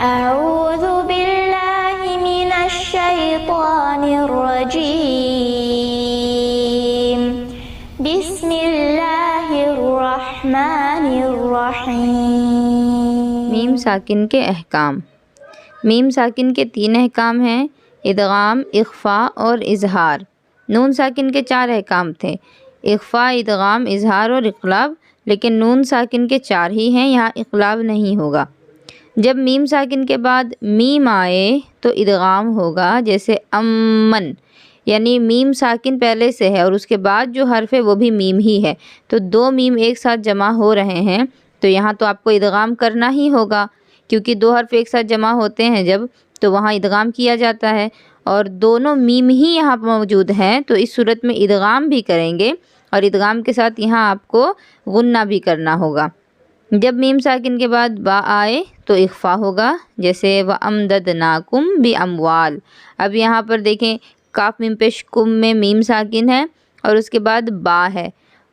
أعوذ بالله من الشيطان الرجيم بسم الله الرحمن الرحیم۔ میم ساکن کے احکام۔ میم ساکن کے 3 احکام ہیں: ادغام، اخفاء اور اظہار۔ نون ساکن کے 4 احکام تھے: اخفاء، ادغام، اظہار اور اقلاب، لیکن نون ساکن کے 4 ہی ہیں، یہاں اقلاب نہیں ہوگا۔ جب میم ساکن کے بعد میم آئے تو ادغام ہوگا، جیسے امن، یعنی میم ساکن پہلے سے ہے اور اس کے بعد جو حرف ہے وہ بھی میم ہی ہے، تو 2 میم ایک ساتھ جمع ہو رہے ہیں، تو یہاں تو آپ کو ادغام کرنا ہی ہوگا، کیونکہ 2 حرف ایک ساتھ جمع ہوتے ہیں جب، تو وہاں ادغام کیا جاتا ہے، اور دونوں میم ہی یہاں پر موجود ہیں، تو اس صورت میں ادغام بھی کریں گے، اور ادغام کے ساتھ یہاں آپ کو غنہ بھی کرنا ہوگا۔ جب میم ساکن کے بعد با آئے تو اخفا ہوگا، جیسے وَأَمْدَدْنَاكُمْ بِأَمْوَالٍ۔ اب یہاں پر دیکھیں، کاف میم پیش کم میں میم ساکن ہے اور اس کے بعد با ہے۔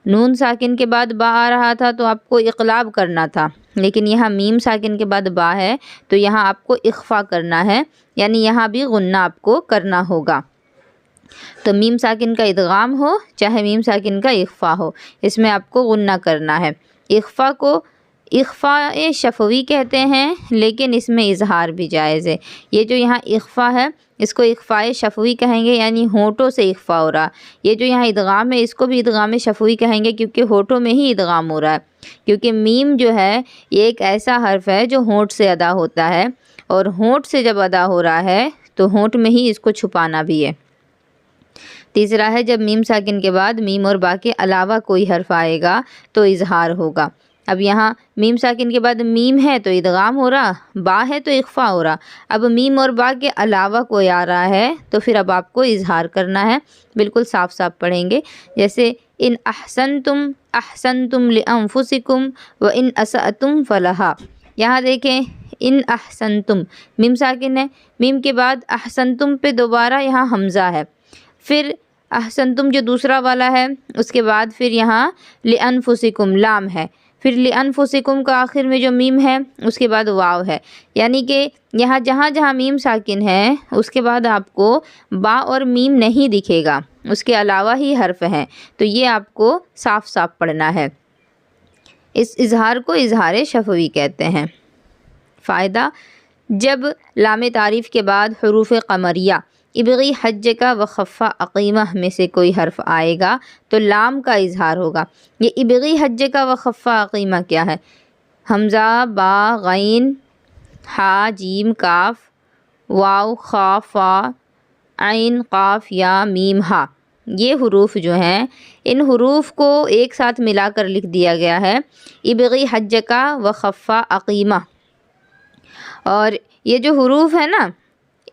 نون ساکن کے بعد با آ رہا تھا تو آپ کو اقلاب کرنا تھا، لیکن یہاں میم ساکن کے بعد با ہے تو یہاں آپ کو اخفا کرنا ہے، یعنی یہاں بھی غنہ آپ کو کرنا ہوگا۔ تو میم ساکن کا ادغام ہو چاہے میم ساکن کا اخفا ہو، اس میں آپ کو غنہ کرنا ہے۔ اخفا کو اخفاء شفوی کہتے ہیں، لیکن اس میں اظہار بھی جائز ہے۔ یہ جو یہاں اخفا ہے اس کو اخفاء شفوی کہیں گے، یعنی ہونٹوں سے اخفا ہو رہا۔ یہ جو یہاں ادغام ہے اس کو بھی ادغام شفوی کہیں گے، کیونکہ ہونٹوں میں ہی ادغام ہو رہا ہے، کیونکہ میم جو ہے یہ ایک ایسا حرف ہے جو ہونٹ سے ادا ہوتا ہے، اور ہونٹ سے جب ادا ہو رہا ہے تو ہونٹ میں ہی اس کو چھپانا بھی ہے۔ تیسرا ہے جب میم ساکن کے بعد میم اور با کے علاوہ کوئی حرف آئے گا تو اظہار ہوگا۔ اب یہاں میم ساکن کے بعد میم ہے تو ادغام ہو رہا، با ہے تو اخفا ہو رہا۔ اب میم اور با کے علاوہ کوئی آ رہا ہے تو پھر اب آپ کو اظہار کرنا ہے، بالکل صاف صاف پڑھیں گے، جیسے ان احسنتم احسنتم لانفسکم وان اسأتم فلہا۔ یہاں دیکھیں، ان احسنتم میم ساکن ہے، میم کے بعد احسنتم پہ دوبارہ یہاں حمزہ ہے، پھر احسنتم جو دوسرا والا ہے اس کے بعد پھر یہاں لانفسکم لام ہے، پھر لانفسکم کا آخر میں جو میم ہے اس کے بعد واو ہے، یعنی کہ یہاں جہاں جہاں میم ساکن ہے اس کے بعد آپ کو با اور میم نہیں دکھے گا، اس کے علاوہ ہی حرف ہیں، تو یہ آپ کو صاف صاف پڑھنا ہے۔ اس اظہار کو اظہار شفوی کہتے ہیں۔ فائدہ: جب لام تعریف کے بعد حروف قمریہ ابغی حجک و خفا عقیمہ میں سے کوئی حرف آئے گا تو لام کا اظہار ہوگا۔ یہ ابغی حجک و خفا عقیمہ کیا ہے؟ حمزہ، با، غین، ہا، جیم، کاف، واو، خا، فا، عین، قاف، یا، میم، ہا، یہ حروف جو ہیں ان حروف کو ایک ساتھ ملا کر لکھ دیا گیا ہے ابغی حجک و خفا عقیمہ۔ اور یہ جو حروف ہیں نا،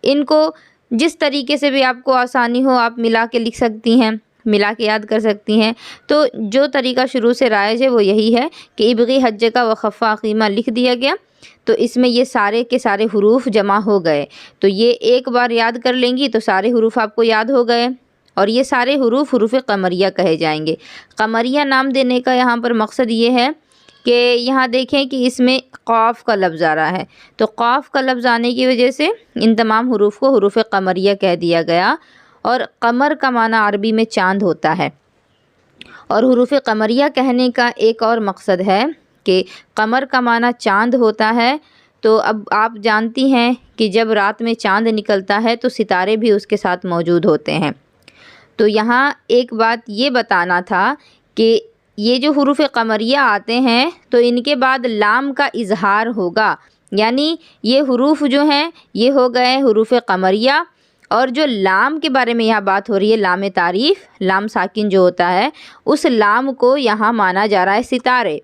ان کو جس طریقے سے بھی آپ کو آسانی ہو آپ ملا کے لکھ سکتی ہیں، ملا کے یاد کر سکتی ہیں، تو جو طریقہ شروع سے رائج ہے وہ یہی ہے کہ ابغی حجک و خفا عقیمہ لکھ دیا گیا تو اس میں یہ سارے کے سارے حروف جمع ہو گئے، تو یہ ایک بار یاد کر لیں گی تو سارے حروف آپ کو یاد ہو گئے، اور یہ سارے حروف حروف قمریہ کہے جائیں گے۔ قمریہ نام دینے کا یہاں پر مقصد یہ ہے کہ یہاں دیکھیں کہ اس میں قاف کا لفظ آ رہا ہے، تو قاف کا لفظ آنے کی وجہ سے ان تمام حروف کو حروف قمریہ کہہ دیا گیا، اور قمر کا معنی عربی میں چاند ہوتا ہے، اور حروف قمریہ کہنے کا ایک اور مقصد ہے کہ قمر کا معنی چاند ہوتا ہے، تو اب آپ جانتی ہیں کہ جب رات میں چاند نکلتا ہے تو ستارے بھی اس کے ساتھ موجود ہوتے ہیں۔ تو یہاں ایک بات یہ بتانا تھا کہ یہ جو حروف قمریہ آتے ہیں تو ان کے بعد لام کا اظہار ہوگا، یعنی یہ حروف جو ہیں یہ ہو گئے حروف قمریہ، اور جو لام کے بارے میں یہاں بات ہو رہی ہے، لام تعریف، لام ساکن جو ہوتا ہے، اس لام کو یہاں مانا جا رہا ہے ستارے۔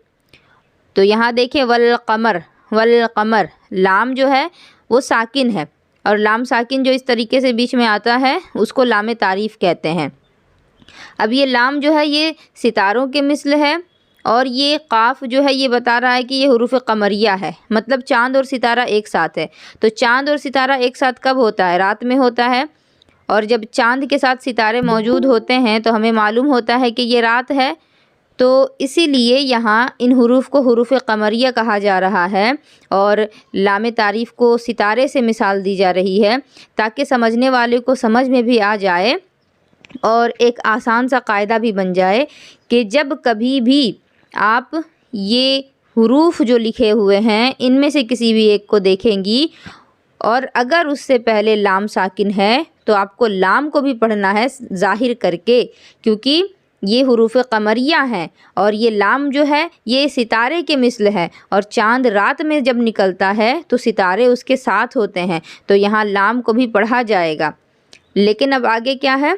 تو یہاں دیکھیں والقمر، والقمر، لام جو ہے وہ ساکن ہے، اور لام ساکن جو اس طریقے سے بیچ میں آتا ہے اس کو لام تعریف کہتے ہیں۔ اب یہ لام جو ہے یہ ستاروں کے مثل ہے، اور یہ قاف جو ہے یہ بتا رہا ہے کہ یہ حروف قمریہ ہے، مطلب چاند اور ستارہ ایک ساتھ ہے۔ تو چاند اور ستارہ ایک ساتھ کب ہوتا ہے؟ رات میں ہوتا ہے، اور جب چاند کے ساتھ ستارے موجود ہوتے ہیں تو ہمیں معلوم ہوتا ہے کہ یہ رات ہے، تو اسی لیے یہاں ان حروف کو حروف قمریہ کہا جا رہا ہے، اور لام تعریف کو ستارے سے مثال دی جا رہی ہے تاکہ سمجھنے والے کو سمجھ میں بھی آ جائے اور ایک آسان سا قاعدہ بھی بن جائے کہ جب کبھی بھی آپ یہ حروف جو لکھے ہوئے ہیں ان میں سے کسی بھی ایک کو دیکھیں گی اور اگر اس سے پہلے لام ساکن ہے تو آپ کو لام کو بھی پڑھنا ہے ظاہر کر کے، کیونکہ یہ حروف قمریہ ہیں اور یہ لام جو ہے یہ ستارے کے مثل ہے، اور چاند رات میں جب نکلتا ہے تو ستارے اس کے ساتھ ہوتے ہیں، تو یہاں لام کو بھی پڑھا جائے گا۔ لیکن اب آگے کیا ہے،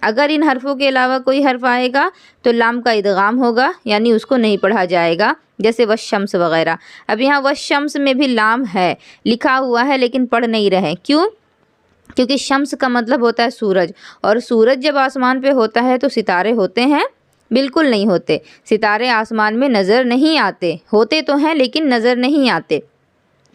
اگر ان حرفوں کے علاوہ کوئی حرف آئے گا تو لام کا ادغام ہوگا، یعنی اس کو نہیں پڑھا جائے گا، جیسے والشمس وغیرہ۔ اب یہاں والشمس میں بھی لام ہے، لکھا ہوا ہے لیکن پڑھ نہیں رہے، کیوں؟ کیونکہ شمس کا مطلب ہوتا ہے سورج، اور سورج جب آسمان پہ ہوتا ہے تو ستارے ہوتے ہیں؟ بالکل نہیں ہوتے، ستارے آسمان میں نظر نہیں آتے، ہوتے تو ہیں لیکن نظر نہیں آتے۔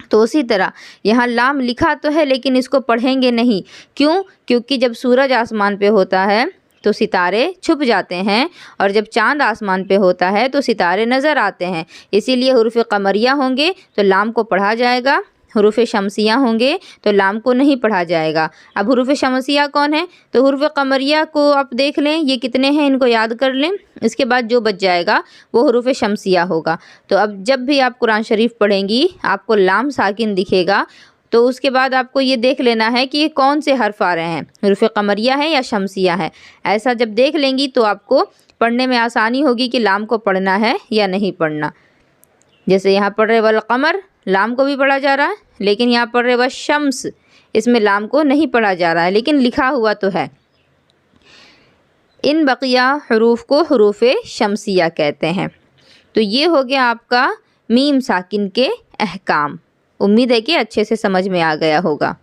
تو اسی طرح یہاں لام لکھا تو ہے لیکن اس کو پڑھیں گے نہیں، کیوں؟ کیونکہ جب سورج آسمان پہ ہوتا ہے تو ستارے چھپ جاتے ہیں، اور جب چاند آسمان پہ ہوتا ہے تو ستارے نظر آتے ہیں، اسی لیے حروف قمریہ ہوں گے تو لام کو پڑھا جائے گا، حروف شمسیہ ہوں گے تو لام کو نہیں پڑھا جائے گا۔ اب حروف شمسیہ کون ہیں؟ تو حروف قمریہ کو آپ دیکھ لیں یہ کتنے ہیں، ان کو یاد کر لیں، اس کے بعد جو بچ جائے گا وہ حروف شمسیہ ہوگا۔ تو اب جب بھی آپ قرآن شریف پڑھیں گی آپ کو لام ساکن دکھے گا، تو اس کے بعد آپ کو یہ دیکھ لینا ہے کہ یہ کون سے حرف آ رہے ہیں، حروف قمریہ ہے یا شمسیہ ہے۔ ایسا جب دیکھ لیں گی تو آپ کو پڑھنے میں آسانی ہوگی کہ لام کو پڑھنا ہے یا نہیں پڑھنا۔ جیسے یہاں پڑھ رہے والقمر، لام کو بھی پڑھا جا رہا ہے، لیکن یہاں پڑھ رہے والشمس، اس میں لام کو نہیں پڑھا جا رہا ہے لیکن لکھا ہوا تو ہے۔ ان بقیہ حروف کو حروف شمسیہ کہتے ہیں۔ تو یہ ہو گیا آپ کا میم ساکن کے احکام۔ امید ہے کہ اچھے سے سمجھ میں آ گیا ہوگا۔